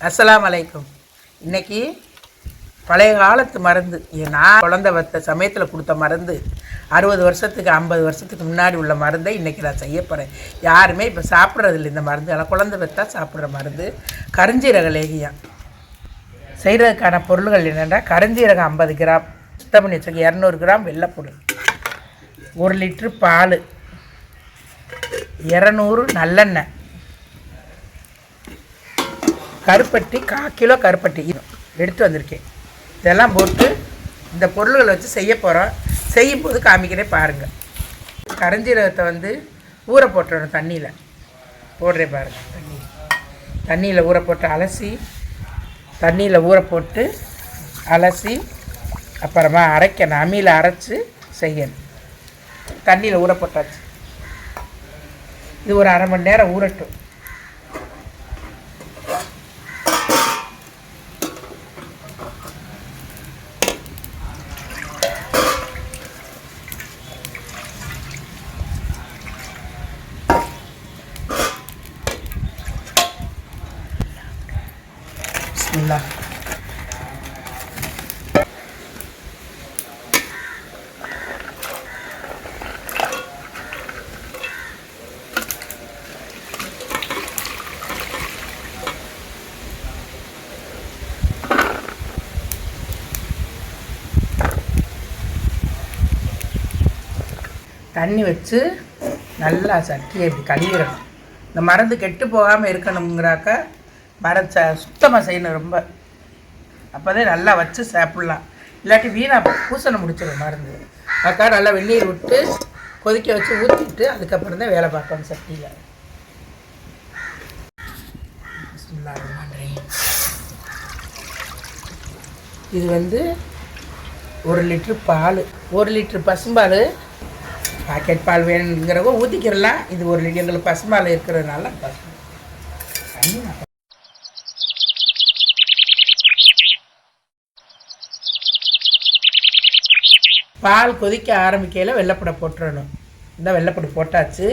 அஸ்ஸலாமு அலைக்கும். இன்றைக்கி பழைய காலத்து மருந்து, நான் குழந்தை வத்த சமயத்தில் கொடுத்த மருந்து, 60 வருஷத்துக்கு 50 வருஷத்துக்கு முன்னாடி உள்ள மருந்தை இன்றைக்கி நான் செய்ய போகிறேன். யாருமே இப்போ சாப்பிட்றதில்ல இந்த மருந்து. எல்லாம் குழந்தை வத்தா சாப்பிட்ற மருந்து கருஞ்சீரக லேகியம். செய்கிறதுக்கான பொருள்கள் என்னென்னா, கருஞ்சீரகம் 50 கிராம், சுத்தம் பண்ணி வச்சுக்க 200 கிராம் வெள்ளைப்பொடி, 1 லிட்ரு பால், 200 நல்லெண்ணெய், கருப்பட்டி 1/4 கிலோ கருப்பட்டி எடுத்து வந்திருக்கேன். இதெல்லாம் போட்டு இந்த பொருள்களை வச்சு செய்ய போகிறோம். செய்யும்போது காமிக்கிறேன் பாருங்கள். கருஞ்சீரகத்தை ஊற போட்டுறணும். தண்ணியில் போடுறேன் பாருங்கள். தண்ணியில் ஊற போட்டு அலசி, தண்ணியில் ஊற போட்டு அலசி அப்புறமா அரைக்கணும். அம்மியில் அரைச்சி செய்யணும். தண்ணியில் ஊற போட்டாச்சு. இது ஒரு அரை மணி நேரம் ஊறட்டும். பிஸ்மில்லாஹ். தண்ணி வச்சு நல்லா சட்டியை இப்படி கழுவிடணும். இந்த மருந்து கெட்டு போகாமல் இருக்கணுங்கிறாக்க சுத்தமாக செய்யணும் ரொம்ப. அப்போ தான் நல்லா வச்சு சாப்பிட்லாம். இல்லாட்டி வீணாக பூசணை முடிச்சிடும் மருந்து. அதுக்காக நல்லா வெந்நீர் விட்டு கொதிக்க வச்சு ஊற்றிட்டு அதுக்கப்புறம் தான் வேலை பார்க்கணும் சட்டியில். இது 1 லிட்ரு பால், 1 லிட்ரு பசும்பால். பாக்கெட் பால் வேணுங்கிறவங்க ஊற்றிக்கிறலாம். இது 1 லிட்டர் எங்களுக்கு பசும்பால் இருக்கிறதுனால பால் கொதிக்க ஆரம்பிக்கையில் வெள்ளைப்படை போட்டுறணும். இந்த வெள்ளைப்படை போட்டாச்சு.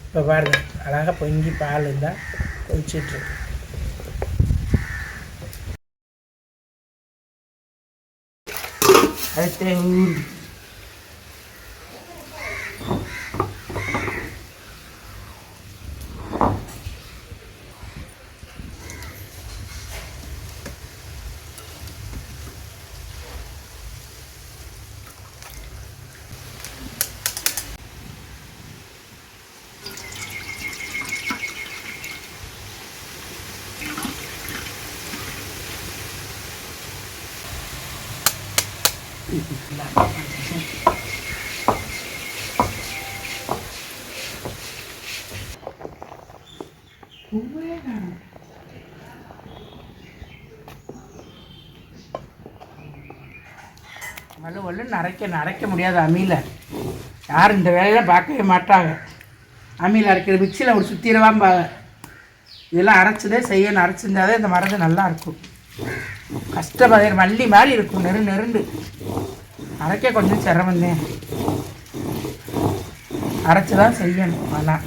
இப்போ பாருங்க, அழகாக பொங்கி பால் இருந்தால் கொதிச்சிட்டு அடுத்து வலுவலுன்னு அரைக்க முடியாது அம்மியில். யாரும் இந்த வேலையெல்லாம் பார்க்கவே மாட்டாங்க. அம்மியில் அரைக்கிறது மிக்சியில் ஒரு சுற்றிடவாம்பாங்க. இதெல்லாம் அரைச்சிதே செய்யணும். அரைச்சிருந்தாதே இந்த மருந்து நல்லாயிருக்கும். கஷ்டமாக மல்லி மாதிரி இருக்கும். நெருண்டு அரைக்க கொஞ்சம் சிரமந்தேன். அரைச்சி தான் செய்யணும். அதெல்லாம்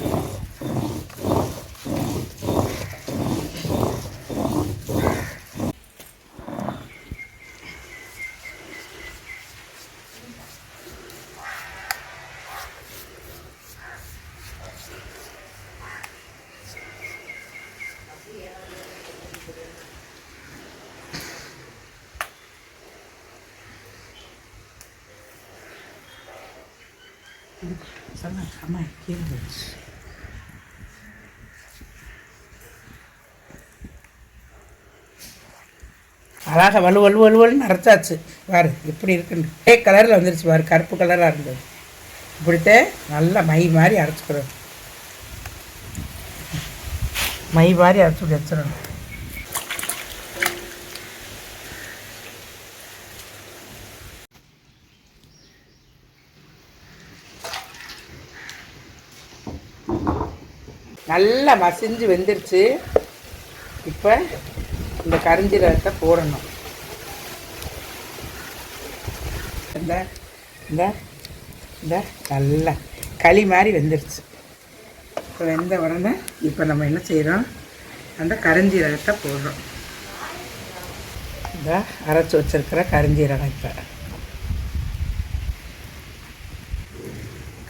அழகாக வலுவலுன்னு அரைச்சாச்சு. பாரு எப்படி இருக்குன்னு. கலரில் வந்துருச்சு பாரு. கருப்பு கலராக இருந்தது. இப்படித்தே நல்லா மை மாதிரி அரைச்சிக்கிறோம். மை மாதிரி அரைச்சி வச்சிடணும். நல்லா மசிஞ்சு வெந்துருச்சு. இப்போ இந்த கருஞ்சீரகத்தை போடணும். இந்த நல்லா களி மாதிரி வெந்துருச்சு. இப்போ வெந்த உடனே இப்போ நம்ம என்ன செய்கிறோம், அந்த கருஞ்சீரகத்தை போடுறோம். இந்த அரைச்சி வச்சுருக்கிற கரிஞ்சீரகம் இப்போ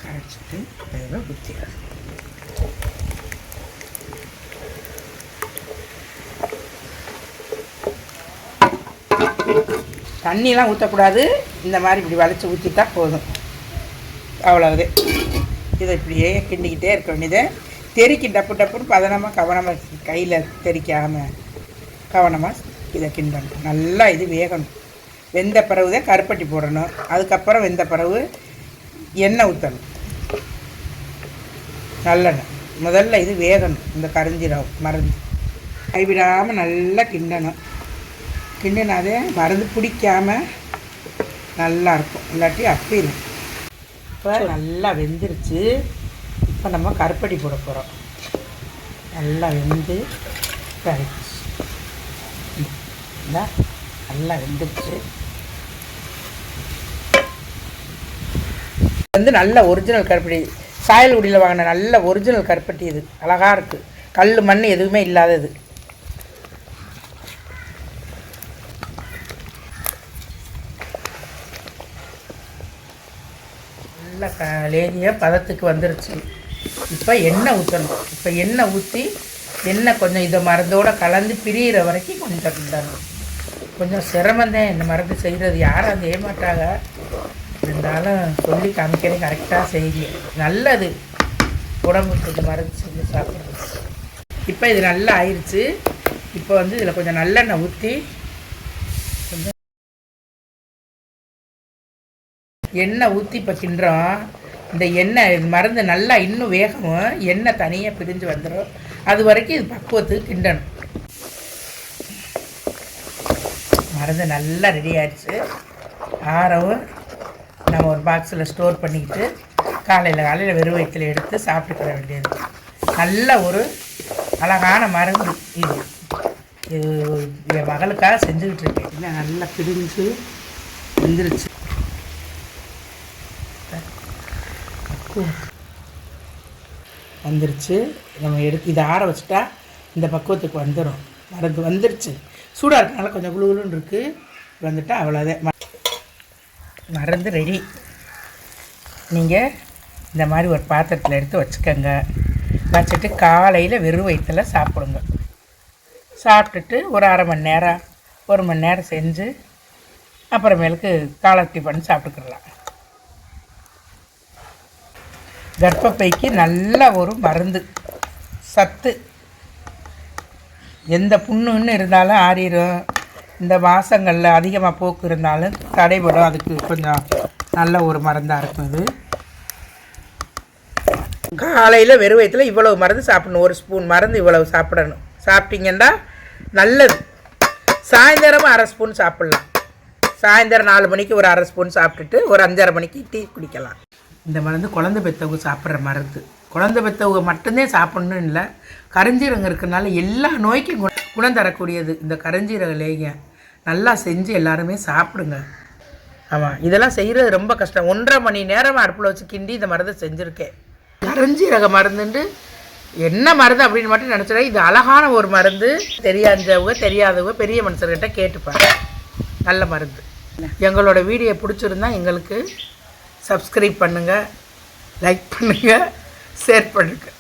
கரைச்சிட்டு அதில் ஊற்றிடுறது. தண்ணிலாம் ஊற்றக்கூடாது. இந்த மாதிரி இப்படி வளைச்சி ஊற்றிட்டா போதும். அவ்வளவுதே. இதை இப்படியே கிண்டிக்கிட்டே இருக்க வேண்டியது. தெறிக்கி டப்பு டப்புன்னு பதனமாக கவனமாக கையில் தெறிக்காமல் கவனமாக இதை கிண்டணும். நல்லா இது வேகணும். வெந்த பிறகு தான் கருப்பட்டி போடணும். அதுக்கப்புறம் வெந்த பிறகு எண்ணெய் ஊற்றணும், நல்லெண்ணெய். முதல்ல இது வேகணும். இந்த கரிஞ்சீரகம் மருந்து கைவிடாமல் நல்லா கிண்டணும். கிண்டினாதே மருந்து பிடிக்காமல் நல்லாயிருக்கும், இல்லாட்டி அப்பிடும். இப்போ நல்லா வெந்துருச்சு. இப்போ நம்ம கருப்பட்டி போட போகிறோம். நல்லா வெந்து நல்லா வெந்துருச்சு. வந்து நல்ல ஒரிஜினல் கருப்பட்டி, சாயல்குடியில் வாங்கின நல்ல ஒரிஜினல் கருப்பட்டி. இது அழகாக இருக்குது. கல் மண் எதுவுமே இல்லாதது. நல்ல லேதிய பதத்துக்கு வந்துருச்சு. இப்போ எண்ணெய் ஊற்றணும். இப்போ எண்ணெய் ஊற்றி எண்ணெய் கொஞ்சம் இதை மருந்தோடு கலந்து பிரியிற வரைக்கும் கொஞ்சம் கிண்டணும். கொஞ்சம் சிரமந்தேன் இந்த மருந்து செய்கிறது. யாரும் அதை ஏமாட்டாங்க. இருந்தாலும் சொல்லி காமிக்கிறேன், கரெக்டாக செய்ய நல்லது உடம்புக்கு. இந்த மருந்து செஞ்சு சாப்பிட்றது. இப்போ இது நல்லா ஆயிடுச்சு. இப்போ வந்து இதில் கொஞ்சம் நல்லெண்ணெய் ஊற்றி கொஞ்சம் எண்ணெய் ஊற்றி இப்போ கிண்டுறோம். இந்த எண்ணெய் மருந்து நல்லா இன்னும் வேகமும் எண்ணெய் தனியாக பிரிஞ்சு வந்துடும். அது வரைக்கும் இது பக்குவத்துக்கு கிண்டணும். மருந்து நல்லா ரெடி ஆகிடுச்சு. ஆறவும் நம்ம ஒரு பாக்ஸில் ஸ்டோர் பண்ணிக்கிட்டு காலையில் வெறும் வயிற்றில் எடுத்து சாப்பிட்டுக்கிற வேண்டியது. நல்ல ஒரு அழகான மருந்து இது. இது என் மகளுக்காக செஞ்சுக்கிட்டு இருக்கேன். இன்னும் நல்லா பிரிஞ்சு வந்துருச்சு. வந்துருச்சு. நம்ம எடுத்து இதை ஆற வச்சுட்டா இந்த பக்குவத்துக்கு வந்துடும். மருந்து வந்துருச்சு. சூடாக இருக்கனால கொஞ்சம் குளுகுலுன்னு இருக்குது. வந்துட்டால் அவ்வளோதான், மருந்து ரெடி. நீங்கள் இந்த மாதிரி ஒரு பாத்திரத்தில் எடுத்து வச்சுக்கோங்க. வச்சுட்டு காலையில் வெறும் வயிற்றில் சாப்பிடுங்க. சாப்பிட்டுட்டு ஒரு அரை மணி நேரம் 1 மணி நேரம் செஞ்சு அப்புறமேலுக்கு காலை டிஃபன் சாப்பிட்டுக்கிடலாம். கர்ப்பப்பைக்கு நல்ல ஒரு மருந்து, சத்து. எந்த புண்ணுன்னு இருந்தாலும் ஆறிடும். இந்த மாதங்களில் அதிகமாக போக்கு இருந்தாலும் தடைபடும். அதுக்கு கொஞ்சம் நல்ல ஒரு மருந்தாக இருக்கும் இது. காலையில் வெறும் வயிற்றில் இவ்வளவு மருந்து சாப்பிடணும். 1 ஸ்பூன் மருந்து இவ்வளவு சாப்பிடணும். சாப்பிட்டீங்கன்னா நல்லது. சாயந்தரமும் 1/2 ஸ்பூன் சாப்பிட்லாம். சாயந்தரம் 4 மணிக்கு ஒரு 1/2 ஸ்பூன் சாப்பிட்டுட்டு ஒரு 5:30 மணிக்கு டீ குடிக்கலாம். இந்த மருந்து குழந்தை பெற்றவங்க சாப்பிட்ற மருந்து. குழந்தை பெற்றவங்க மட்டும்தான் சாப்பிட்ணுன்னு இல்லை. கரிஞ்சீரகம் இருக்கிறனால எல்லா நோய்க்கும் குணம் தரக்கூடியது இந்த கரிஞ்சீரக லேகியம். நல்லா செஞ்சு எல்லாருமே சாப்பிடுங்க. ஆமாம், இதெல்லாம் செய்கிறது ரொம்ப கஷ்டம். 1.5 மணி நேரம் அடுப்பில் வச்சு கிண்டி இந்த மருந்தை செஞ்சுருக்கேன். கரிஞ்சீரக மருந்துண்டு என்ன மருந்து அப்படின்னு மட்டும் நினச்சிடா. இது அழகான ஒரு மருந்து. தெரியாதவங்க பெரிய மனுஷர்கிட்ட கேட்டுப்பாங்க. நல்ல மருந்து. எங்களோட வீடியோ பிடிச்சிருந்தா எங்களுக்கு சப்ஸ்கிரைப் பண்ணுங்கள், லைக் பண்ணுங்கள், ஷேர் பண்ணுங்கள்.